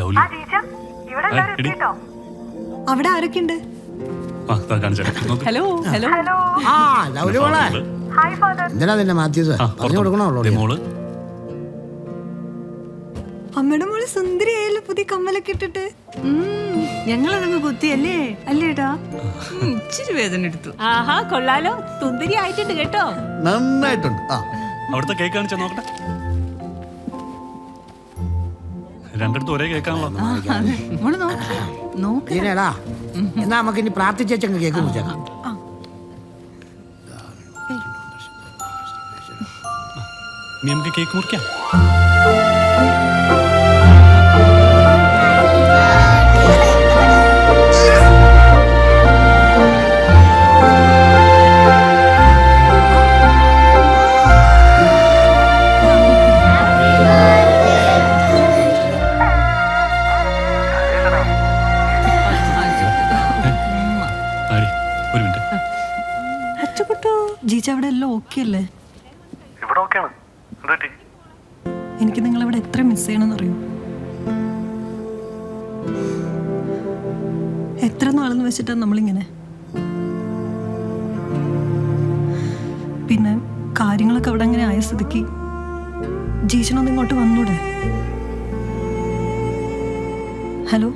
Lovely അവിടെ ആരൊക്കെ ഉണ്ട്? ഹലോ ഹലോ ആ ലൗലി മോളെ എന്തിനാ നിന്നെ മാറ്റിയത്? പറഞ്ഞു കൊടുക്കണോ? മോള് അമ്മയുടെ മോള് സുന്ദരിയായല്ലോ പുതിയ കമ്മലൊക്കെ ഇട്ടിട്ട്. ഞങ്ങളതങ്ങ് കുത്തിയല്ലേ അല്ലേടാ? ഇച്ചിരി വേദന എടുത്തു. ആഹാ കൊള്ളാലോ, സുന്ദരി ആയിട്ടുണ്ട് കേട്ടോ. നന്നായിട്ടുണ്ട്. ആ അവിടുത്തെ കേക്ക് കാണിച്ചാ നോക്കട്ടെ. രണ്ടിടത്തും ഒരേ കേക്കാണല്ലോ. മോള് നോക്ക്. ഇതിനേടാ എന്നാ നമുക്ക് ഇനി പ്രാർത്ഥിച്ചങ്ങ് കേക്ക് കുറിച്ചേക്കാം. നീ നമുക്ക് കേക്ക് മുറിക്കാം. ഒരു മിനിറ്റ്. അച്ചക്കുട്ടോ, ജീച്ച അവിടെ എല്ലാം ഓക്കെ അല്ലേ? ഇവിടെ ഓക്കെയാണ്. എനിക്ക് നിങ്ങളിവിടെ എത്ര മിസ് ചെയ്യണമെന്ന് അറിയോ? എത്ര നാളെന്ന് വെച്ചിട്ടാണ് നമ്മളിങ്ങനെ. പിന്നെ കാര്യങ്ങളൊക്കെ അവിടെ അങ്ങനെ ആയ സ്ഥിതിക്ക് ജീച്ചനൊന്ന് ഇങ്ങോട്ട് വന്നൂടെ? ഹലോ